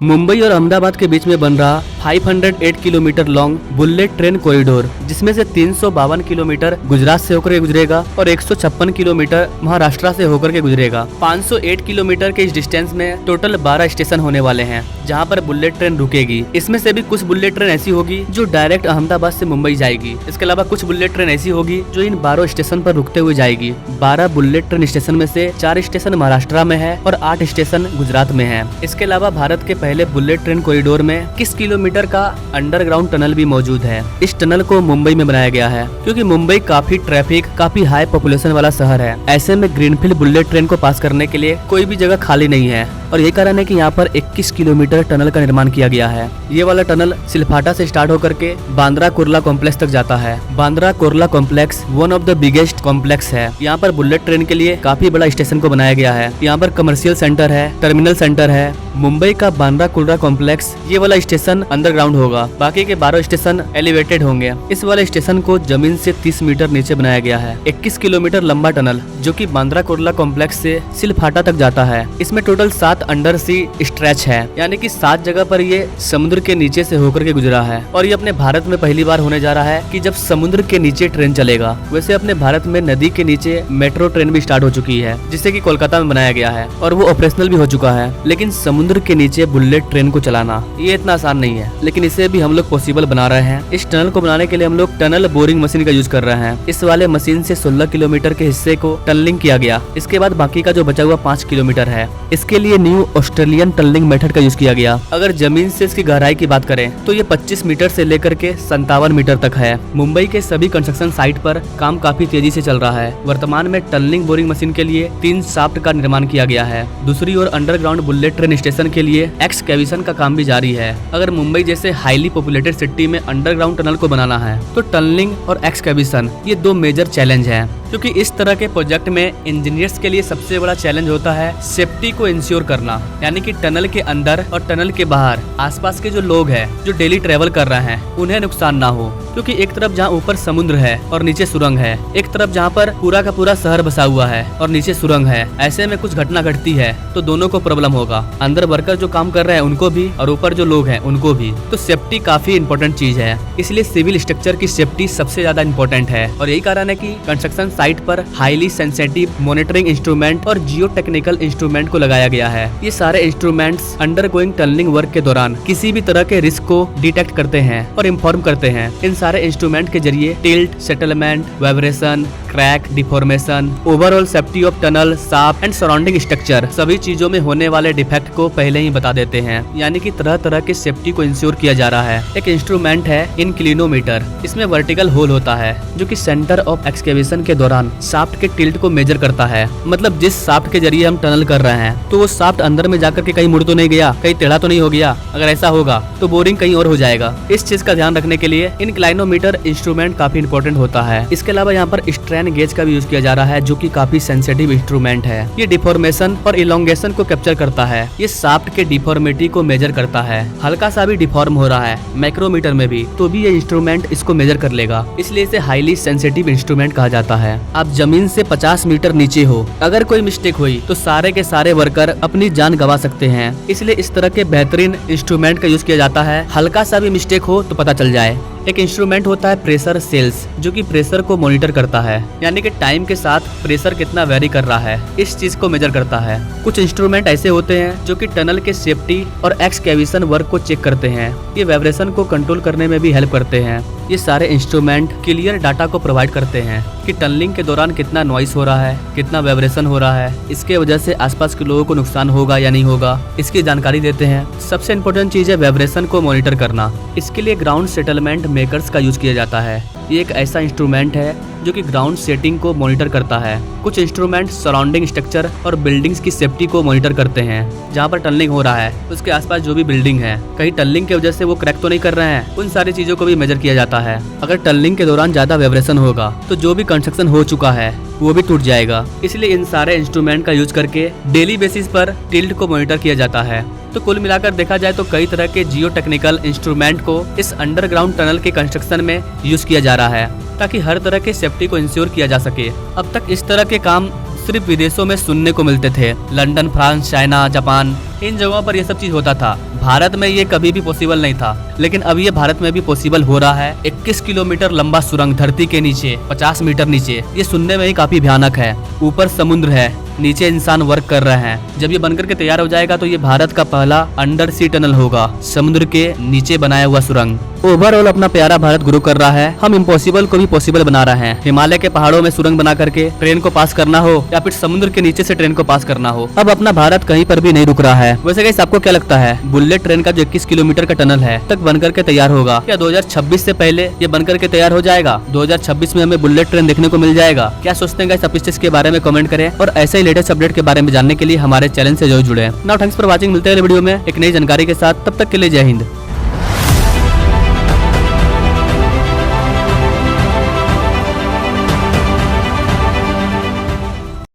मुंबई और अहमदाबाद के बीच में बन रहा 508 kilometre long bullet train corridor, जिसमें से 352 किलोमीटर गुजरात से होकर के गुजरेगा और 156 किलोमीटर महाराष्ट्र से होकर के गुजरेगा। 508 किलोमीटर के इस डिस्टेंस में टोटल 12 स्टेशन होने वाले हैं जहां पर बुलेट ट्रेन रुकेगी। इसमें से भी कुछ बुलेट ट्रेन ऐसी होगी जो डायरेक्ट अहमदाबाद से मुंबई जाएगी। इसके अलावा कुछ बुलेट ट्रेन ऐसी होगी जो इन 12 स्टेशन पर रुकते हुए जाएगी। 12 बुलेट ट्रेन स्टेशन में से 4 स्टेशन महाराष्ट्र में है और 8 स्टेशन गुजरात में है। इसके अलावा भारत के पहले बुलेट ट्रेन कॉरिडोर में 21 किलोमीटर का अंडरग्राउंड टनल भी मौजूद है। इस टनल को मुंबई में बनाया गया है क्योंकि मुंबई काफी ट्रैफिक, काफी हाई पॉपुलेशन वाला शहर है। ऐसे में ग्रीनफील्ड बुलेट ट्रेन को पास करने के लिए कोई भी जगह खाली नहीं है और यही कारण है कि यहाँ पर 21 किलोमीटर टनल का निर्माण किया गया है। ये वाला टनल सिलफाटा से स्टार्ट होकर के बांद्रा कुर्ला कॉम्प्लेक्स तक जाता है। Bandra Kurla complex one of the biggest complex है। यहाँ पर बुलेट ट्रेन के लिए काफी बड़ा स्टेशन को बनाया गया है। यहाँ पर कमर्शियल सेंटर है, टर्मिनल सेंटर है। मुंबई का बांद्रा कुर्ला कॉम्प्लेक्स ये वाला स्टेशन अंडरग्राउंड होगा, बाकी के 12 स्टेशन एलिवेटेड होंगे। इस वाले स्टेशन को जमीन से 30 मीटर नीचे बनाया गया है। 21 किलोमीटर लंबा टनल जो कि बांद्रा कुर्ला कॉम्प्लेक्स से सिलफाटा तक जाता है। इसमें टोटल 7 अंडर सी स्ट्रेच है, यानी कि 7 जगह पर ये समुद्र के नीचे से होकर के गुजरा है। और ये अपने भारत में पहली बार होने जा रहा है कि जब समुद्र के नीचे ट्रेन चलेगा। वैसे अपने भारत में नदी के नीचे मेट्रो ट्रेन भी स्टार्ट हो चुकी है, जिससे कि कोलकाता में बनाया गया है और वो ऑपरेशनल भी हो चुका है। लेकिन समुद्र के नीचे बुलेट ट्रेन को चलाना ये इतना आसान नहीं है, लेकिन इसे भी हम लोग पॉसिबल बना रहे हैं। इस टनल को बनाने के लिए हम लोग टनल बोरिंग मशीन का यूज कर रहे हैं। इस वाले मशीन से 16 किलोमीटर के हिस्से को टनलिंग किया गया। इसके बाद बाकी का जो बचा हुआ 5 किलोमीटर है, इसके लिए न्यू ऑस्ट्रेलियन टनलिंग मेथड का यूज किया गया। अगर जमीन से इसकी गहराई की बात करें तो ये 25 मीटर से लेकर के 57 मीटर तक है। मुंबई के सभी कंस्ट्रक्शन साइट पर काम काफी तेजी से चल रहा है। वर्तमान में टनलिंग बोरिंग मशीन के लिए 3 शाफ्ट का निर्माण किया गया है। दूसरी ओर अंडरग्राउंड बुलेट ट्रेन स्टेशन के लिए एक्सकैवेशन का काम भी जारी है। अगर मुंबई जैसे हाईली पॉपुलेटेड सिटी में अंडरग्राउंड टनल को बनाना है तो टनलिंग और एक्सकैवेशन ये 2 मेजर चैलेंज है, क्योंकि इस तरह के प्रोजेक्ट में इंजीनियर्स के लिए सबसे बड़ा चैलेंज होता है सेफ्टी को इंश्योर करना, यानी कि टनल के अंदर और टनल के बाहर आसपास के जो लोग हैं जो डेली ट्रेवल कर रहे हैं उन्हें नुकसान ना हो। क्योंकि एक तरफ जहाँ ऊपर समुद्र है और नीचे सुरंग है, एक तरफ जहाँ पर पूरा का पूरा शहर बसा हुआ है और नीचे सुरंग है, ऐसे में कुछ घटना घटती है तो दोनों को प्रॉब्लम होगा। अंदर वर्कर जो काम कर रहे हैं उनको भी और ऊपर जो लोग हैं उनको भी। तो सेफ्टी काफी इंपॉर्टेंट चीज है, इसलिए सिविल स्ट्रक्चर की सेफ्टी सबसे ज्यादा इंपॉर्टेंट है। और यही कारण है कि कंस्ट्रक्शन साइट पर हाईली सेंसिटिव मॉनिटरिंग इंस्ट्रूमेंट और जियो टेक्निकल इंस्ट्रूमेंट को लगाया गया है। ये सारे इंस्ट्रूमेंट्स अंडरगोइंग टनलिंग वर्क के दौरान किसी भी तरह के रिस्क को डिटेक्ट करते हैं और इन्फॉर्म करते हैं। इन सारे इंस्ट्रूमेंट के जरिए tilt, settlement, vibration, crack, deformation, overall safety of tunnel, shaft and surrounding structure सभी चीजों में होने वाले डिफेक्ट को पहले ही बता देते हैं। यानी कि तरह तरह के सेफ्टी को इंश्योर किया जा रहा है। एक इंस्ट्रूमेंट है इंक्लिनोमीटर। इसमें वर्टिकल होल होता है जो कि सेंटर ऑफ एक्सकेवेशन के दौरान शाफ्ट के टिल्ट को मेजर करता है। मतलब जिस शाफ्ट के जरिए हम टनल कर रहे हैं तो वो शाफ्ट अंदर में जाकर के कहीं मुड़ तो नहीं गया, कहीं टेढ़ा तो नहीं हो गया। अगर ऐसा होगा तो बोरिंग कहीं और हो जाएगा। इस चीज का ध्यान रखने के लिए इंक्लिनोमीटर इंस्ट्रूमेंट काफी इंपॉर्टेंट होता है। इसके अलावा यहाँ पर स्ट्रेन गेज का भी यूज किया जा रहा है जो कि काफी सेंसिटिव इंस्ट्रूमेंट है। ये डिफॉर्मेशन और इलोंगेशन को कैप्चर करता है। ये शाफ्ट के डिफॉर्मिटी को मेजर करता है। हल्का सा भी डिफॉर्म हो रहा है माइक्रोमीटर में भी तो भी ये इंस्ट्रूमेंट इसको मेजर कर लेगा। इसलिए इसे हाईली सेंसिटिव इंस्ट्रूमेंट कहा जाता है। आप जमीन से 50 मीटर नीचे हो, अगर कोई मिस्टेक हुई तो सारे के सारे वर्कर अपनी जान गंवा सकते हैं। इसलिए इस तरह के बेहतरीन इंस्ट्रूमेंट का यूज किया जाता है। हल्का सा भी मिस्टेक हो तो पता चल जाए। एक इंस्ट्रूमेंट होता है प्रेशर सेल्स जो कि प्रेशर को मॉनिटर करता है, यानी कि टाइम के साथ प्रेशर कितना वेरी कर रहा है इस चीज को मेजर करता है। कुछ इंस्ट्रूमेंट ऐसे होते हैं जो कि टनल के सेफ्टी और एक्सकैवेशन वर्क को चेक करते हैं। ये वाइब्रेशन को कंट्रोल करने में भी हेल्प करते हैं। ये सारे इंस्ट्रूमेंट क्लियर डाटा को प्रोवाइड करते हैं कि टनलिंग के दौरान कितना नॉइस हो रहा है, कितना वाइब्रेशन हो रहा है, इसके वजह से आसपास के लोगों को नुकसान होगा या नहीं होगा, इसकी जानकारी देते हैं। सबसे इम्पोर्टेंट चीज है वाइब्रेशन को मॉनिटर करना। इसके लिए ग्राउंड सेटलमेंट मेकर्स का यूज किया जाता है। ये एक ऐसा इंस्ट्रूमेंट है जो कि ग्राउंड सेटिंग को मॉनिटर करता है। कुछ इंस्ट्रूमेंट सराउंडिंग स्ट्रक्चर और बिल्डिंग्स की सेफ्टी को मॉनिटर करते हैं। जहाँ पर टनलिंग हो रहा है उसके आसपास जो भी बिल्डिंग है, कहीं टनलिंग की वजह से वो क्रैक तो नहीं कर रहे हैं, उन सारी चीजों को भी मेजर किया जाता है। अगर टनलिंग के दौरान ज्यादा वाइब्रेशन होगा तो जो भी कंस्ट्रक्शन हो चुका है वो भी टूट जाएगा। इसलिए इन सारे इंस्ट्रूमेंट का यूज करके डेली बेसिस पर टिल्ट को मॉनिटर किया जाता है। तो कुल मिलाकर देखा जाए तो कई तरह के जियो टेक्निकल इंस्ट्रूमेंट को इस अंडरग्राउंड टनल के कंस्ट्रक्शन में यूज किया जा रहा है ताकि हर तरह के सेफ्टी को इंश्योर किया जा सके। अब तक इस तरह के काम सिर्फ विदेशों में सुनने को मिलते थे। लंदन, फ्रांस, चाइना, जापान, इन जगहों पर यह सब चीज होता था। भारत में ये कभी भी पॉसिबल नहीं था, लेकिन अब ये भारत में भी पॉसिबल हो रहा है। 21 किलोमीटर लंबा सुरंग धरती के नीचे 50 मीटर नीचे, ये सुनने में ही काफी भयानक है। ऊपर समुद्र है, नीचे इंसान वर्क कर रहे हैं। जब ये बनकर के तैयार हो जाएगा तो ये भारत का पहला अंडर सी टनल होगा, समुद्र के नीचे बनाया हुआ सुरंग। ओवरऑल अपना प्यारा भारत ग्रो कर रहा है। हम इम्पॉसिबल को भी पॉसिबल बना रहे हैं। हिमालय के पहाड़ों में सुरंग बना करके ट्रेन को पास करना हो या फिर समुद्र के नीचे से ट्रेन को पास करना हो, अब अपना भारत कहीं पर भी नहीं रुक रहा है। वैसे गाइस, आपको क्या लगता है बुलेट ट्रेन का जो 21 किलोमीटर का टनल है तक बनकर के तैयार होगा या 2026 से पहले ये बनकर के तैयार हो जाएगा? 2026 में हमें बुलेट ट्रेन देखने को मिल जाएगा? क्या सोचते हैं गाइस? आप इस चीज के बारे में कमेंट करें और ऐसे ही लेटेस्ट अपडेट के बारे में जानने के लिए हमारे चैनल से जरूर जुड़े। Now thanks for watching. मिलते हैं वीडियो में एक नई जानकारी के साथ, तब तक के लिए जय हिंद।